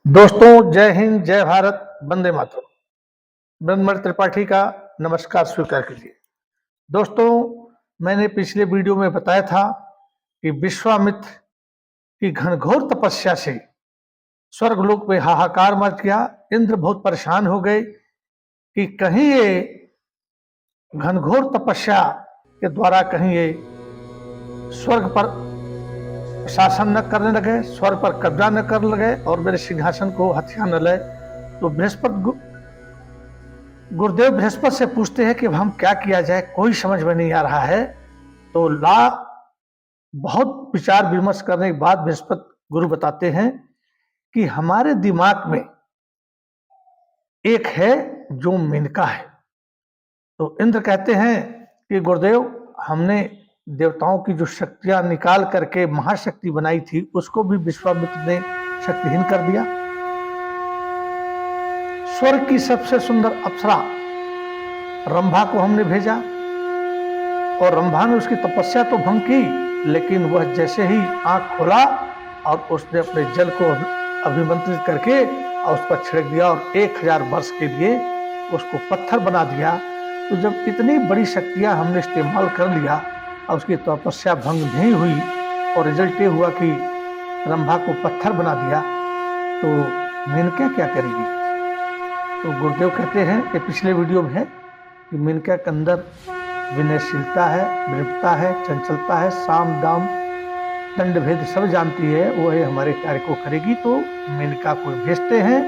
दोस्तों, जय हिंद, जय भारत, वंदे मातरम। ब्रह्ममणि त्रिपाठी का नमस्कार स्वीकार कीजिए। दोस्तों, मैंने पिछले वीडियो में बताया था कि विश्वामित्र की घनघोर तपस्या से स्वर्गलोक में हाहाकार मच गया। इंद्र बहुत परेशान हो गए कि कहीं ये घनघोर तपस्या के द्वारा कहीं ये स्वर्ग पर शासन न करने लगे, स्वर्ग पर कब्जा न कर लगे और मेरे सिंहासन को हथिया न ले। तो गुरुदेव बृहस्पति से पूछते हैं कि अब हम क्या किया जाए, कोई समझ में नहीं आ रहा है। तो बहुत विचार विमर्श करने के बाद बृहस्पति गुरु बताते हैं कि हमारे दिमाग में एक है जो मेनका है। तो इंद्र कहते हैं कि गुरुदेव, हमने देवताओं की जो शक्तियां निकाल करके महाशक्ति बनाई थी उसको भी विश्वामित्र ने शक्तिहीन कर दिया। स्वर्ग की सबसे सुंदर अप्सरा रंभा को हमने भेजा और रंभा ने उसकी तपस्या तो भंग की, लेकिन वह जैसे ही आंख खोला और उसने अपने जल को अभिमंत्रित करके और उस पर छिड़क दिया और 1000 वर्ष के लिए उसको पत्थर बना दिया। तो जब इतनी बड़ी शक्तियां हमने इस्तेमाल कर लिया और उसकी तपस्या भंग नहीं हुई और रिजल्ट ये हुआ कि रंभा को पत्थर बना दिया, तो मेनका क्या करेगी? तो गुरुदेव कहते हैं कि पिछले वीडियो में है कि मेनका के अंदर विनयशीलता है, विनम्रता है, चंचलता है, साम दाम दंड भेद सब जानती है, वो है हमारे कार्य को करेगी। तो मेनका को भेजते हैं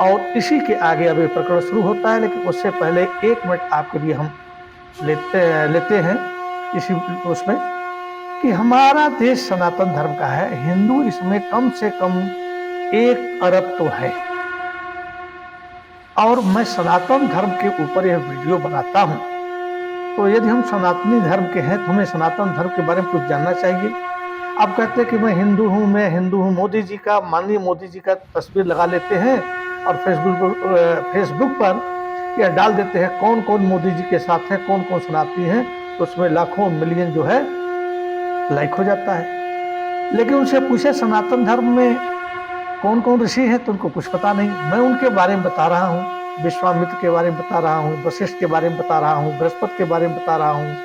और इसी के आगे अब ये प्रकरण शुरू होता है। लेकिन उससे पहले 1 मिनट आपके लिए हम लेते हैं इसी उसमें कि हमारा देश सनातन धर्म का है, हिंदू इसमें कम से कम 1 अरब तो है और मैं सनातन धर्म के ऊपर यह वीडियो बनाता हूं। तो यदि हम सनातनी धर्म के हैं तो हमें सनातन धर्म के बारे में कुछ जानना चाहिए। आप कहते हैं कि मैं हिंदू हूँ, मोदी जी का, माननीय मोदी जी का तस्वीर लगा लेते हैं और फेसबुक पर यह डाल देते हैं कौन कौन मोदी जी के साथ है, कौन कौन सनातनी है, तो उसमें लाखों मिलियन जो है लाइक हो जाता है। लेकिन उनसे पूछे सनातन धर्म में कौन कौन ऋषि हैं, तो उनको कुछ पता नहीं। मैं उनके बारे में बता रहा हूँ, विश्वामित्र के बारे में बता रहा हूँ, वशिष्ठ के बारे में बता रहा हूँ, बृहस्पति के बारे में बता रहा हूँ,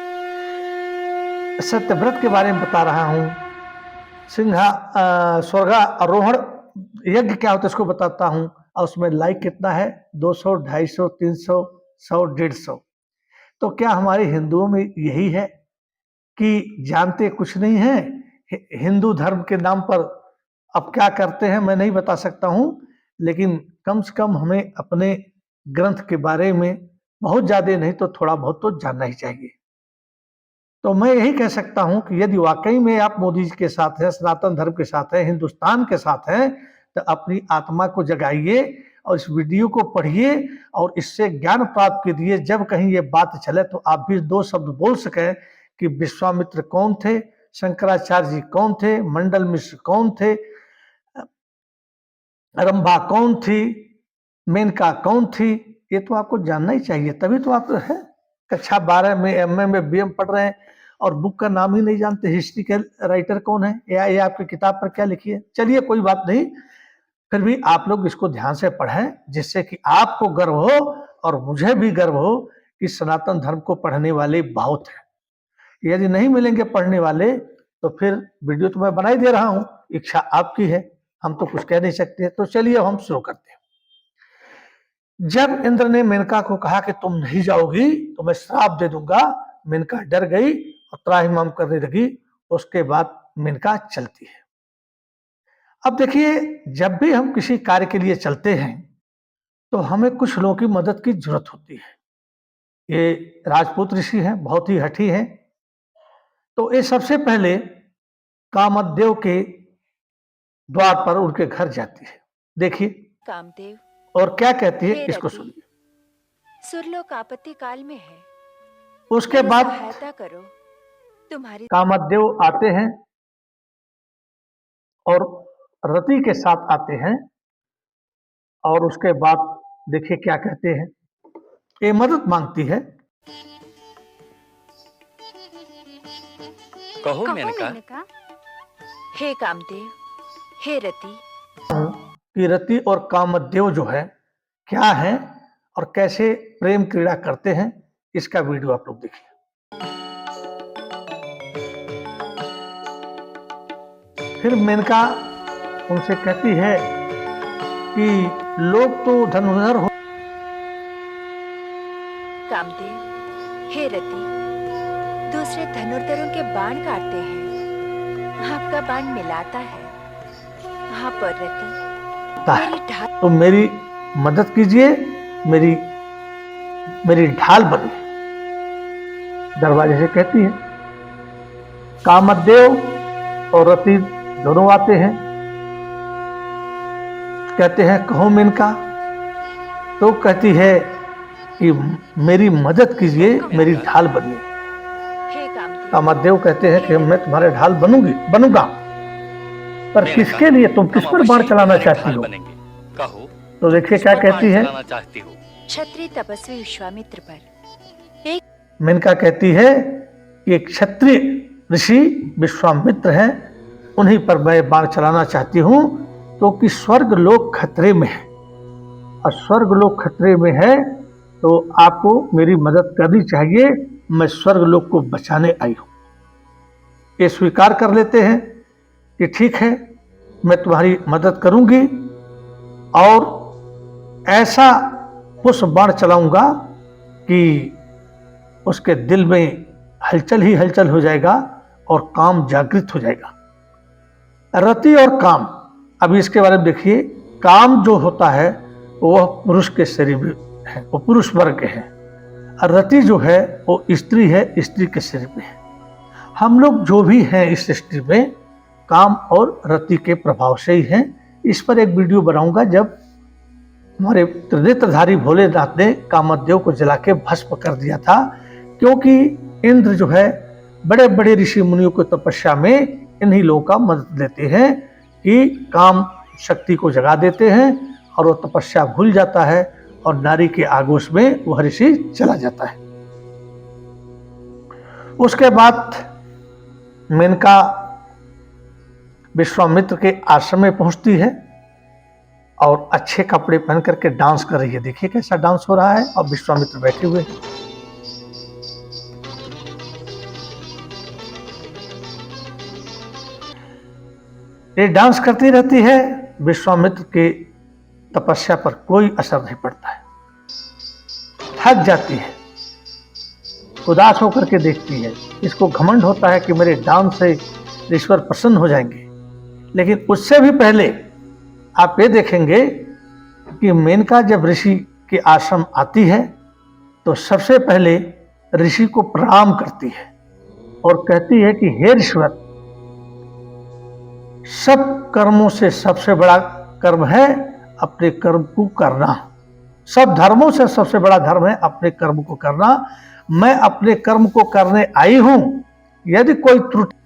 सत्यव्रत के बारे में बता रहा हूँ, स्वर्गारोहण यज्ञ क्या होता है इसको बताता हूँ। और उसमें लाइक कितना है? 200, 250, 300, 100, 150। तो क्या हमारे हिंदुओं में यही है कि जानते कुछ नहीं है? हिंदू धर्म के नाम पर अब क्या करते हैं मैं नहीं बता सकता हूं, लेकिन कम से कम हमें अपने ग्रंथ के बारे में बहुत ज्यादा नहीं तो थोड़ा बहुत तो जानना ही चाहिए। तो मैं यही कह सकता हूं कि यदि वाकई में आप मोदी जी के साथ हैं, सनातन धर्म के साथ हैं, हिंदुस्तान के साथ हैं, तो अपनी आत्मा को जगाइए और इस वीडियो को पढ़िए और इससे ज्ञान प्राप्त कीजिए। जब कहीं ये बात चले तो आप भी 2 शब्द बोल सकें कि विश्वामित्र कौन थे, शंकराचार्य जी कौन थे, मंडल मिश्र कौन थे, रंभा कौन थी, मेनका कौन थी। ये तो आपको जानना ही चाहिए, तभी तो आप है कक्षा 12 में एमए में बीएम पढ़ रहे हैं और बुक का नाम ही नहीं जानते, हिस्ट्री के राइटर कौन है या ये आपकी किताब पर क्या लिखी है। चलिए कोई बात नहीं, फिर भी आप लोग इसको ध्यान से पढ़ें जिससे कि आपको गर्व हो और मुझे भी गर्व हो कि सनातन धर्म को पढ़ने वाले बहुत हैं। यदि नहीं मिलेंगे पढ़ने वाले तो फिर वीडियो तो मैं बना ही दे रहा हूं, इच्छा आपकी है, हम तो कुछ कह नहीं सकते। तो चलिए हम शुरू करते हैं। जब इंद्र ने मेनका को कहा कि तुम नहीं जाओगी तो मैं श्राप दे दूंगा, मेनका डर गई और त्राहिमाम करने लगी। उसके बाद मेनका चलती है। अब देखिए, जब भी हम किसी कार्य के लिए चलते हैं तो हमें कुछ लोगों की मदद की जरूरत होती है। ये राजपूत ऋषि हैं, बहुत ही हठी हैं। तो ये सबसे पहले कामदेव के द्वार पर उनके घर जाती है। देखिए कामदेव, और क्या कहती है हे इसको रति, सुनिए। सुरलोक आपत्ति काल में है, उसके मेरी बाद सहायता करो। तुम्हारी कामदेव आते हैं और रति के साथ आते हैं और उसके बाद देखिए क्या कहते हैं। ये मदद मांगती है। कहो मेनका। हे कामदेव, हे रति, कि रति और कामदेव जो है क्या है और कैसे प्रेम क्रीड़ा करते हैं, इसका वीडियो आप लोग देखिए। फिर मेनका उनसे कहती है कि लोग तो धनुर्धर हो। कामदेव, हे रति, दूसरे धनुर्धरों के बाण काटते हैं, आपका बाण मिलाता है। हाँ, पर रति, मेरी ढाल। तो मेरी मदद कीजिए, मेरी ढाल बनिए। दरवाजे से कहती है। कामदेव और रति दोनों आते हैं, कहते हैं कहो मेनका। तो कहती है कि मेरी मदद कीजिए, मेरी ढाल बनिए। हे कामदेव, कामदेव कहते हैं कि मैं तुम्हारे ढाल बनूंगा, पर किसके लिए? तुम किस पर बाण चलाना चाहती हो? कहो, तो देखिए क्या कहती है। क्षत्रिय तपस्वी विश्वामित्र पर। मेनका कहती है कि एक क्षत्रिय ऋषि विश्वामित्र हैं, उन्हीं पर मैं बाण चलाना चाहती हूं, क्योंकि स्वर्ग लोक खतरे में है, और स्वर्ग लोक खतरे में है तो आपको मेरी मदद करनी चाहिए। मैं स्वर्ग लोक को बचाने आई हूं। ये स्वीकार कर लेते हैं कि ठीक है, मैं तुम्हारी मदद करूंगी और ऐसा पुष्प बाण चलाऊंगा कि उसके दिल में हलचल ही हलचल हो जाएगा और काम जागृत हो जाएगा। रति और काम, अभी इसके बारे में देखिए। काम जो होता है वह पुरुष के शरीर में है, वो पुरुष वर्ग के हैं। और रति जो है वो स्त्री है, स्त्री के शरीर में है। हम लोग जो भी हैं इस सृष्टि में काम और रति के प्रभाव से ही हैं। इस पर एक वीडियो बनाऊंगा जब हमारे त्रिनेत्रधारी भोलेनाथ ने कामदेव को जला के भस्म कर दिया था, क्योंकि इंद्र जो है बड़े बड़े ऋषि मुनियों को तपस्या में इन्हीं लोगों का मदद लेते हैं कि काम शक्ति को जगा देते हैं और वो तपस्या भूल जाता है और नारी के आगोश में वह ऋषि चला जाता है। उसके बाद मेनका विश्वामित्र के आश्रम में पहुंचती है और अच्छे कपड़े पहन करके डांस कर रही है। देखिए कैसा डांस हो रहा है, और विश्वामित्र बैठे हुए हैं। ये डांस करती रहती है। विश्वामित्र के तपस्या पर कोई असर नहीं पड़ता है। थक जाती है, उदास होकर के देखती है। इसको घमंड होता है कि मेरे डांस से ईश्वर प्रसन्न हो जाएंगे। लेकिन उससे भी पहले आप ये देखेंगे कि मेनका जब ऋषि के आश्रम आती है तो सबसे पहले ऋषि को प्रणाम करती है और कहती है कि हे ईश्वर, सब कर्मों से सबसे बड़ा कर्म है अपने कर्म को करना। सब धर्मों से सबसे बड़ा धर्म है अपने कर्म को करना। मैं अपने कर्म को करने आई हूं। यदि कोई त्रुटि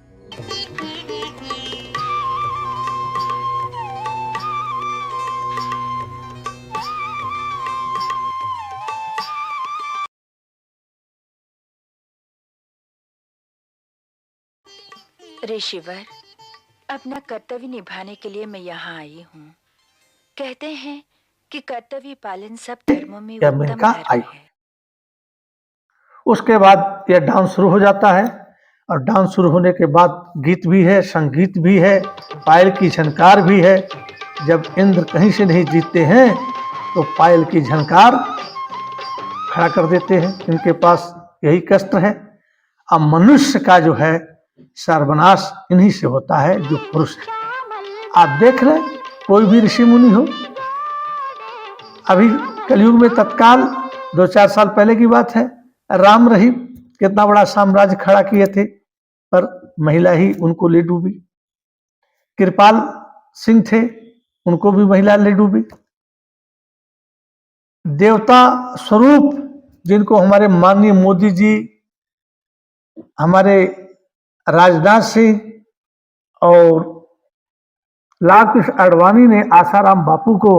ऋषिवर, अपना कर्तव्य निभाने के लिए मैं यहाँ आई हूँ। कहते हैं कि कर्तव्य पालन सब धर्मों में या उत्तम मेनका आई। धर्म है। उसके बाद यह डांस शुरू हो जाता है, और डांस शुरू होने के बाद गीत भी है, संगीत भी है, पायल की झनकार भी है। जब इंद्र कहीं से नहीं जीतते हैं तो पायल की झनकार खड़ा कर देते हैं। इनके पास यही कष्ट है। अब मनुष्य का जो है सर्वनाश इन्हीं से होता है जो पुरुष है। आप देख रहे, कोई भी ऋषि मुनि हो, अभी कलयुग में तत्काल 2-4 साल पहले की बात है, राम रहीम कितना बड़ा साम्राज्य खड़ा किए थे, पर महिला ही उनको ले डूबी। कृपाल सिंह थे, उनको भी महिला ले डूबी। देवता स्वरूप जिनको हमारे माननीय मोदी जी, हमारे राजनाथ सिंह और लाल कृष्ण आडवाणी ने आसाराम बापू को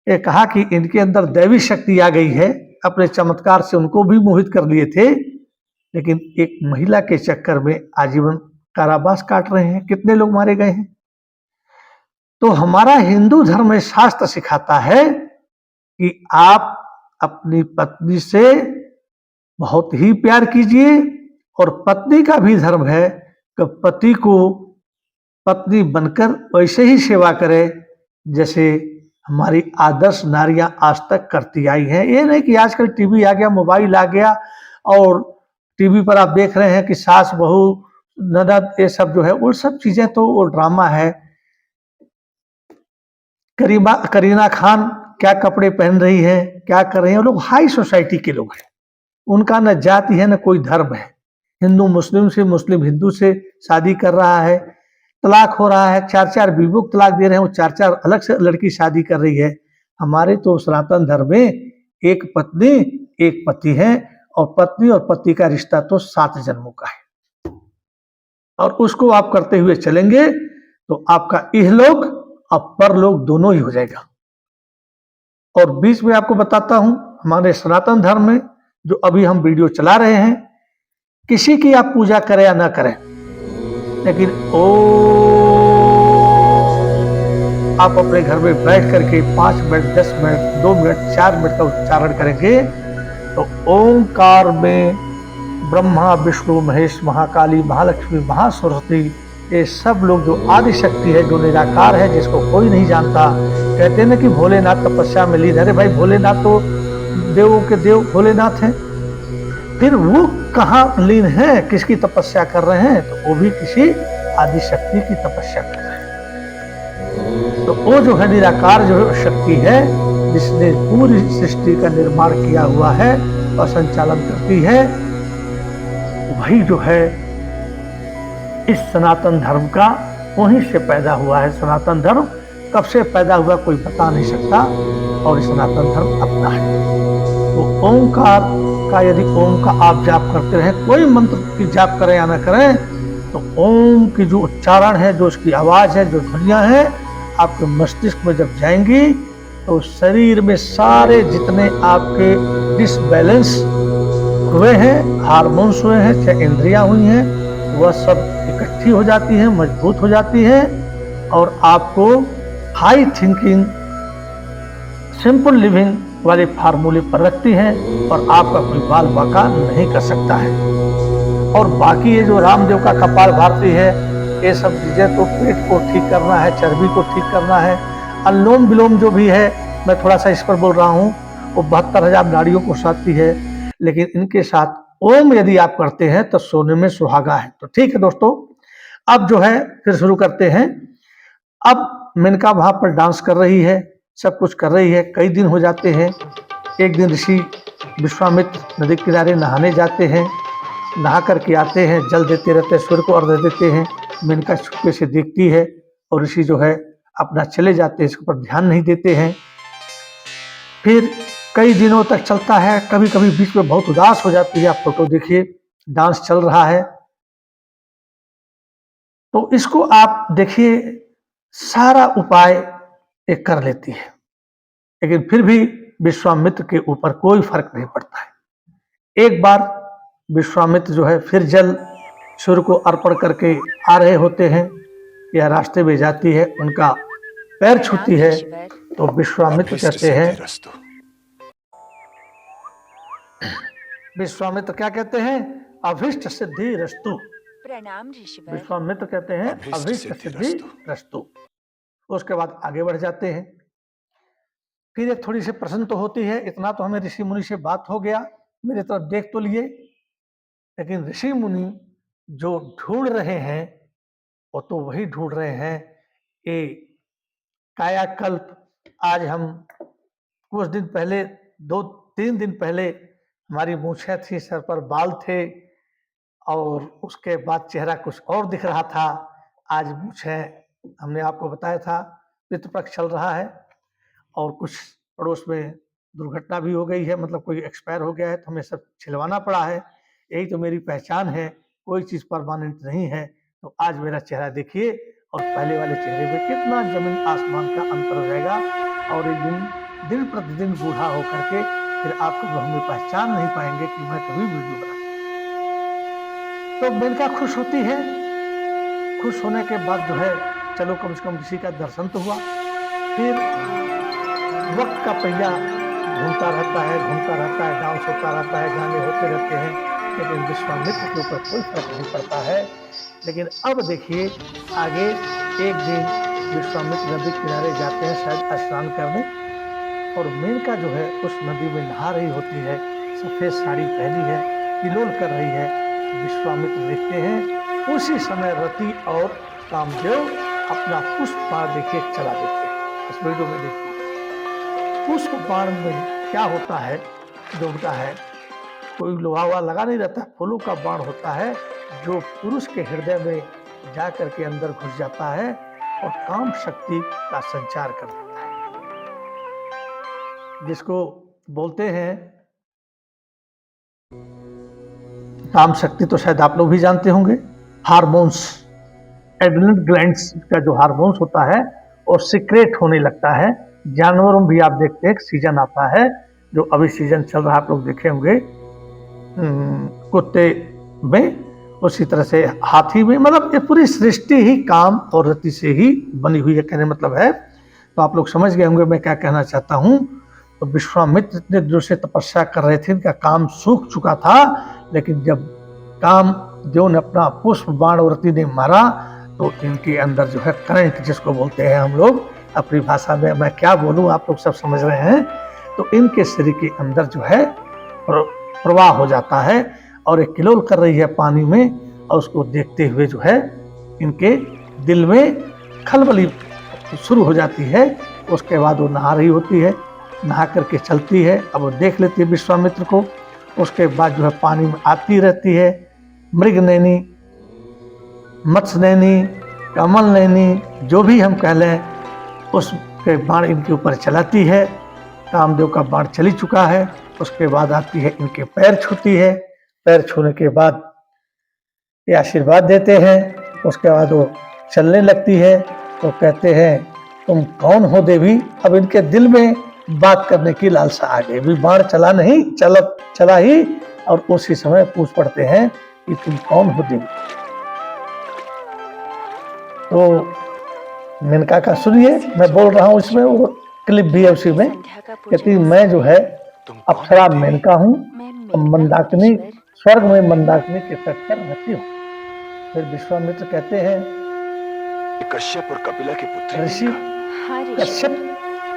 ये कहा कि इनके अंदर दैवी शक्ति आ गई है, अपने चमत्कार से उनको भी मोहित कर लिए थे। लेकिन एक महिला के चक्कर में आजीवन कारावास काट रहे हैं। कितने लोग मारे गए हैं। तो हमारा हिंदू धर्म में शास्त्र सिखाता है कि आप अपनी पत्नी से बहुत ही प्यार कीजिए, और पत्नी का भी धर्म है कि पति को पत्नी बनकर वैसे ही सेवा करे जैसे हमारी आदर्श नारियां आज तक करती आई हैं। ये नहीं कि आजकल टीवी आ गया, मोबाइल आ गया, और टीवी पर आप देख रहे हैं कि सास बहू ननद ये सब जो है वो सब चीजें तो वो ड्रामा है। करीना खान क्या कपड़े पहन रही है, क्या कर रही है, वो लोग हाई सोसाइटी के लोग हैं, उनका न जाति है न कोई धर्म है। हिंदू मुस्लिम से, मुस्लिम हिंदू से शादी कर रहा है, तलाक हो रहा है, 4-4 बीवियों को तलाक दे रहे हैं, वो 4-4 अलग से लड़की शादी कर रही है। हमारे तो सनातन धर्म में एक पत्नी एक पति है, और पत्नी और पति का रिश्ता तो 7 जन्मों का है, और उसको आप करते हुए चलेंगे तो आपका इहलोक और परलोक दोनों ही हो जाएगा। और बीच में आपको बताता हूं, हमारे सनातन धर्म में जो अभी हम वीडियो चला रहे हैं, किसी की आप पूजा करें या ना करें, लेकिन आप अपने घर में बैठ करके 5 मिनट, 10 मिनट, 2 मिनट, 4 मिनट का उच्चारण करेंगे तो ओंकार में ब्रह्मा विष्णु महेश महाकाली महालक्ष्मी महासरस्वती ये सब लोग जो आदि शक्ति है, जो निराकार है, जिसको कोई नहीं जानता। कहते हैं ना कि भोलेनाथ तपस्या में लीन। अरे भाई, भोलेनाथ तो देवों के देव भोलेनाथ हैं, फिर वो कहाँ लीन है, किसकी तपस्या कर रहे हैं? तो वो भी किसी आदि शक्ति की तपस्या कर रहे हैं। तो वो जो है निराकार जो शक्ति है, जिसने पूरी सृष्टि का निर्माण किया हुआ है और संचालन करती है, वही जो है इस सनातन धर्म का वहीं से पैदा हुआ है। सनातन धर्म कब से पैदा हुआ कोई बता नहीं सकता, और इस सनातन धर्म अपना है। तो ओंकार का यदि ओम का आप जाप करते रहें, कोई मंत्र की जाप करें या ना करें, तो ओम की जो उच्चारण है, जो उसकी आवाज है, जो ध्वनियां हैं, आपके मस्तिष्क में जब जाएंगी तो शरीर में सारे जितने आपके डिसबैलेंस हुए हैं, हार्मोन्स हुए हैं, चाहे इंद्रियां हुई हैं, वह सब इकट्ठी हो जाती हैं, मजबूत हो जाती हैं, और आपको हाई थिंकिंग, सिंपल लिविंग वाले फार्मूले पर रखती हैं, और आपका कोई बाल बाका नहीं कर सकता है। और बाकी ये जो रामदेव का कपाल भारती है, ये सब चीजें तो पेट को ठीक करना है, चर्बी को ठीक करना है। अनुलोम विलोम जो भी है, मैं थोड़ा सा इस पर बोल रहा हूँ, वो 72,000 नाड़ियों को साधती है, लेकिन इनके साथ ओम यदि आप करते हैं तो सोने में सुहागा है। तो ठीक है दोस्तों, अब जो है फिर शुरू करते हैं। अब मेनका वहां पर डांस कर रही है, सब कुछ कर रही है, कई दिन हो जाते हैं। एक दिन ऋषि विश्वामित्र नदी किनारे नहाने जाते हैं, नहा करके आते हैं, जल देते रहते हैं, सूर्य को अर्घ्य देते हैं। मेनका छुपके से देखती है, और ऋषि जो है अपना चले जाते हैं, इसके ऊपर ध्यान नहीं देते हैं। फिर कई दिनों तक चलता है, कभी कभी बीच में बहुत उदास हो जाती है। आप फोटो देखिए, डांस चल रहा है, तो इसको आप देखिए, सारा उपाय एक कर लेती है, लेकिन फिर भी विश्वामित्र के ऊपर कोई फर्क नहीं पड़ता है। एक बार विश्वामित्र जो है फिर जल सूर्य को अर्पण करके आ रहे होते हैं, या रास्ते में जाती है, उनका पैर छूती है, तो विश्वामित्र कहते हैं, विश्वामित्र क्या कहते हैं? अभीष्ट सिद्धि रस्तु। प्रणाम ऋषिवर। विश्वामित्र कहते हैं अभीष्ट सिद्धि रस्तु। उसके बाद आगे बढ़ जाते हैं। फिर एक थोड़ी सी प्रश्न तो होती है, इतना तो हमें ऋषि मुनि से बात हो गया, मेरी तरफ देख तो लिए, लेकिन ऋषि मुनि जो ढूंढ रहे हैं वो तो वही ढूंढ रहे हैं, ये कायाकल्प। आज हम कुछ दिन पहले, 2-3 दिन पहले हमारी मूछें थी, सर पर बाल थे, और उसके बाद चेहरा कुछ और दिख रहा था। आज मूछें, हमने आपको बताया था पितृपक्ष चल रहा है, और कुछ पड़ोस में दुर्घटना भी हो गई है, मतलब कोई एक्सपायर हो गया है, तो हमें सब छिलवाना पड़ा है। यही तो मेरी पहचान है, कोई चीज़ परमानेंट नहीं है। तो आज मेरा चेहरा देखिए, और पहले वाले चेहरे में कितना जमीन आसमान का अंतर हो जाएगा, और एक दिन प्रतिदिन बूढ़ा होकर के फिर आपको हमें पहचान नहीं पाएंगे कि मैं कभी वीडियो बना। तो मेनका खुश होती है। खुश होने के बाद जो है चलो कम से कम ऋषि का दर्शन तो हुआ। फिर वक्त का पहिया घूमता रहता है, डांस होता रहता है, गाने होते रहते हैं, लेकिन विश्वामित्र के ऊपर कोई फर्क नहीं पड़ता है। लेकिन अब देखिए आगे एक दिन विश्वामित्र नदी किनारे जाते हैं शायद स्नान करने, और मेनका जो है उस नदी में नहा रही होती है, सफेद साड़ी पहनी है, किलोल कर रही है। विश्वामित्र देखते हैं, उसी समय रति और कामदेव अपना पुष्प बाण देखिए चला देते हैं। इस वीडियो में देखिए पुष्प बाण में क्या होता है, जो होता है कोई लोहा वहा लगा नहीं रहता, फूलों का बाण होता है जो पुरुष के हृदय में जा करके अंदर घुस जाता है और काम शक्ति का संचार कर देता है, जिसको बोलते हैं काम शक्ति। तो शायद आप लोग भी जानते होंगे, हार्मोन्स, एड्रेनल ग्लैंड्स का जो हार्मोन्स होता है और सीक्रेट होने लगता है। जानवरों में भी आप देखते हैं सीजन आता है, जो अभी सीजन चल रहा है, आप लोग देखे होंगे कुत्ते में, उसी तरह से हाथी में, मतलब ये पूरी सृष्टि ही काम और रति से ही बनी हुई है, कहने मतलब है। तो आप लोग समझ गए होंगे मैं क्या कहना चाहता हूँ। तो विश्वामित्र इतने दिनों से तपस्या कर रहे थे, इनका काम सूख चुका था, लेकिन जब काम देव ने अपना पुष्प बाण और रति ने मारा तो इनके अंदर जो है करंट, जिसको बोलते हैं हम लोग अपनी भाषा में, मैं क्या बोलूं आप लोग सब समझ रहे हैं, तो इनके शरीर के अंदर जो है प्रवाह हो जाता है और एक किलोल कर रही है पानी में, और उसको देखते हुए जो है इनके दिल में खलबली शुरू हो जाती है। उसके बाद वो नहा रही होती है, नहा करके चलती है, अब वो देख लेती है विश्वामित्र को। उसके बाद जो है पानी में आती रहती है, मृग नैनी, मत्स्य नैनी, कमल नैनी, जो भी हम कह लें, उसके बाण इनके ऊपर चलाती है। कामदेव का बाण चली चुका है। उसके बाद आती है, इनके पैर छूती है, पैर छूने के बाद ये आशीर्वाद देते हैं। उसके बाद वो चलने लगती है, तो कहते हैं तुम कौन हो देवी। अब इनके दिल में बात करने की लालसा आ गई, भी बाण चला नहीं, चला ही, और उसी समय पूछ पड़ते हैं कि तुम कौन हो देवी। तो मेनका का सुनिए, मैं बोल रहा हूँ इसमें, वो क्लिप भी है उसी में, कहती मैं जो है अप्सरा मेनका हूँ, मंदाकिनी, स्वर्ग में मंदाकिनी के तट पर रहती हूँ। फिर विश्वामित्र कहते हैं कश्यप और कपिला की पुत्री ऋषि कश्यप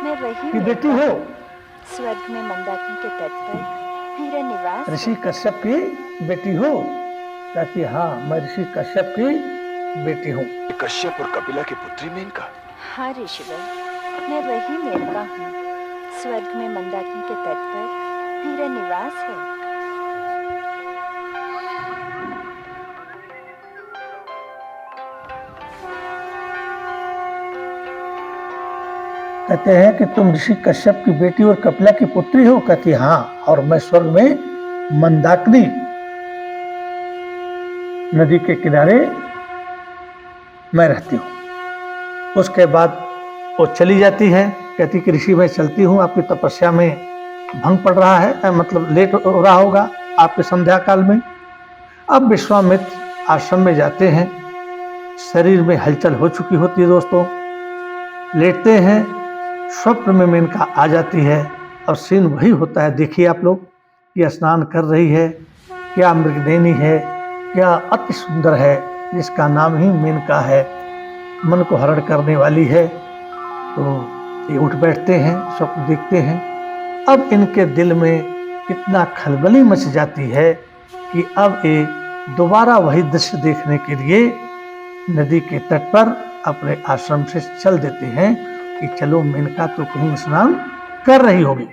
मैं वही की बेटी हो, स्वर्ग में मंदाकिनी के तट पर मेरा निवास ऋषि कश्यप की बेटी हो। कहती हाँ मैं ऋषि कश्यप की बेटी हूँ। कश्यप और कपिला की पुत्री मेनका। हाँ ऋषिवर, मैं वही मेनका हूँ, स्वर्ग में मंदाकिनी के तट पर मेरा निवास है। कहते हैं कि तुम ऋषि कश्यप की बेटी और कपिला की पुत्री हो। कहती हाँ, और मैं स्वर्ग में मंदाकिनी नदी के किनारे मैं रहती हूँ। उसके बाद वो चली जाती है, कहती कि ऋषि मैं चलती हूँ, आपकी तपस्या में भंग पड़ रहा है, मतलब लेट हो रहा होगा आपके संध्या काल में। अब विश्वामित्र आश्रम में जाते हैं, शरीर में हलचल हो चुकी होती है दोस्तों, लेटते हैं, स्वप्न में मेनका आ जाती है और सीन वही होता है। देखिए आप लोग, ये स्नान कर रही है, क्या मृगनयनी है, क्या अति सुंदर है, जिसका नाम ही मेनका है, मन को हरण करने वाली है। तो ये उठ बैठते हैं, स्वप्न देखते हैं। अब इनके दिल में इतना खलबली मच जाती है कि अब ये दोबारा वही दृश्य देखने के लिए नदी के तट पर अपने आश्रम से चल देते हैं कि चलो मेनका तो कहीं स्नान कर रही होगी।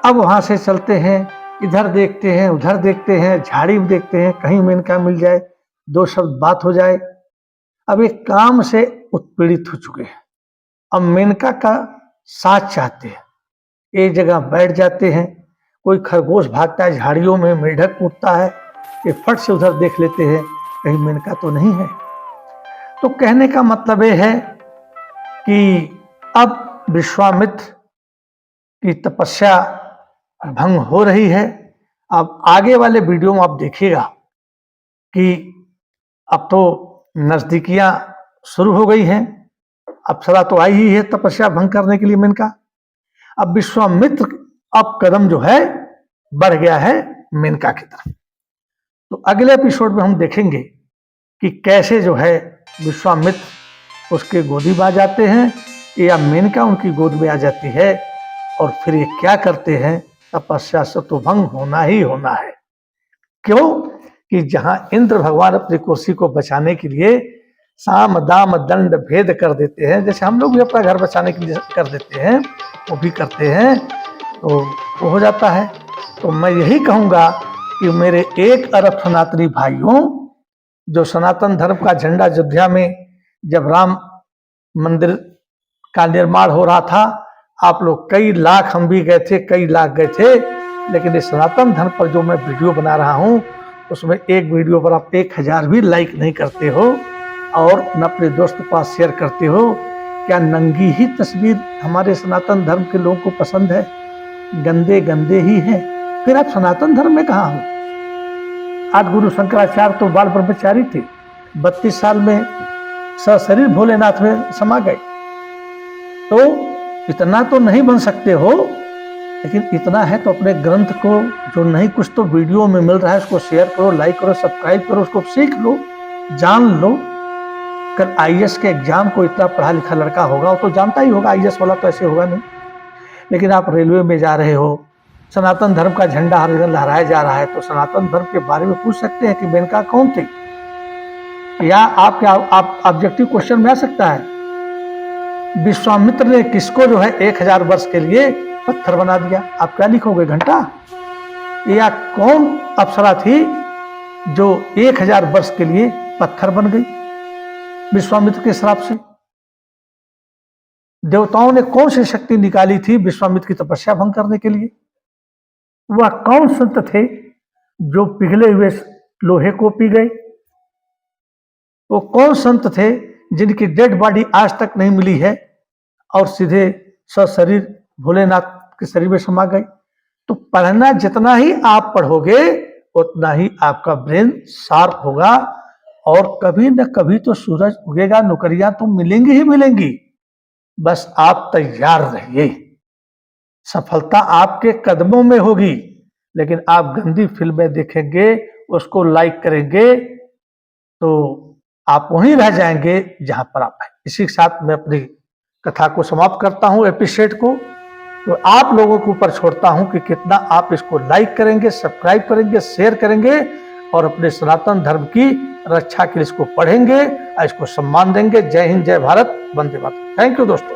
अब वहां से चलते हैं, इधर देखते हैं, उधर देखते हैं, झाड़ी में देखते हैं, कहीं मेनका मिल जाए, दो शब्द बात हो जाए। अब एक काम से उत्पीड़ित हो चुके हैं, अब मेनका का साथ चाहते हैं, एक जगह बैठ जाते हैं। कोई खरगोश भागता है झाड़ियों में, मेढक कूदता है, ये फट से उधर देख लेते हैं, कहीं मेनका तो नहीं है। तो कहने का मतलब ये है कि अब विश्वामित्र की तपस्या भंग हो रही है। अब आगे वाले वीडियो में आप देखिएगा कि अब तो नजदीकियां शुरू हो गई हैं। अप्सरा तो आई ही है तपस्या भंग करने के लिए मेनका। अब विश्वामित्र अब कदम जो है बढ़ गया है मेनका की तरफ। तो अगले एपिसोड में हम देखेंगे कि कैसे जो है विश्वामित्र उसके गोदी में आ जाते हैं या मेनका उनकी गोद में आ जाती है, और फिर ये क्या करते हैं, तपस्या से तो भंग होना ही होना है। क्यों कि जहां इंद्र भगवान अपनी कुर्सी को बचाने के लिए साम दाम दंड भेद कर देते हैं, जैसे हम लोग भी अपना घर बचाने के लिए कर देते हैं, वो भी करते हैं, तो वो हो जाता है। तो मैं यही कहूँगा कि मेरे 1 अरब सनातनी भाइयों, जो सनातन धर्म का झंडा अयोध्या में जब राम मंदिर का निर्माण हो रहा था, आप लोग कई लाख, हम भी गए थे, कई लाख गए थे, लेकिन इस सनातन धर्म पर जो मैं वीडियो बना रहा हूँ उसमें एक वीडियो पर आप 1000 भी लाइक नहीं करते हो और न अपने दोस्त के पास शेयर करते हो। क्या नंगी ही तस्वीर हमारे सनातन धर्म के लोगों को पसंद है? गंदे गंदे ही हैं, फिर आप सनातन धर्म में कहाँ हो? आज गुरु शंकराचार्य तो बाल ब्रह्मचारी थे, 32 साल में सशरीर भोलेनाथ में समा गए। तो इतना तो नहीं बन सकते हो, लेकिन इतना है तो अपने ग्रंथ को, जो नहीं कुछ तो वीडियो में मिल रहा है, उसको शेयर करो, लाइक करो, सब्सक्राइब करो, उसको सीख लो, जान लो। कल आईएएस के एग्जाम को इतना पढ़ा लिखा लड़का होगा, वो तो जानता ही होगा, आईएएस वाला तो ऐसे होगा नहीं। लेकिन आप रेलवे में जा रहे हो, सनातन धर्म का झंडा हर जगह लहराया जा रहा है, तो सनातन धर्म के बारे में पूछ सकते हैं कि मेनका कौन थी, या आप ऑब्जेक्टिव क्वेश्चन में आ सकता है विश्वामित्र ने किसको जो है 1000 वर्ष के लिए पत्थर बना दिया? आप क्या लिखोगे, घंटा? या कौन अप्सरा थी जो 1000 वर्ष के लिए पत्थर बन गई विश्वामित्र के श्राप से? देवताओं ने कौन सी शक्ति निकाली थी विश्वामित्र की तपस्या भंग करने के लिए? वह कौन संत थे जो पिघले हुए लोहे को पी गए? वो कौन संत थे जिनकी डेड बॉडी आज तक नहीं मिली है और सीधे सशरीर भोलेनाथ के शरीर में समा गए? तो पढ़ना जितना ही आप पढ़ोगे उतना ही आपका ब्रेन शार्प होगा, और कभी न कभी तो सूरज उगेगा, नौकरियां तो मिलेंगी ही मिलेंगी। बस आप तैयार रहिए, सफलता आपके कदमों में होगी। लेकिन आप गंदी फिल्में देखेंगे, उसको लाइक करेंगे, तो आप वहीं रह जाएंगे जहां पर आप हैं। इसी के साथ मैं अपनी कथा को समाप्त करता हूं, एपिसोड को। तो आप लोगों के ऊपर छोड़ता हूं कि कितना आप इसको लाइक करेंगे, सब्सक्राइब करेंगे, शेयर करेंगे, और अपने सनातन धर्म की रक्षा के लिए इसको पढ़ेंगे और इसको सम्मान देंगे। जय हिंद, जय भारत, वंदे मातरम। थैंक यू दोस्तों।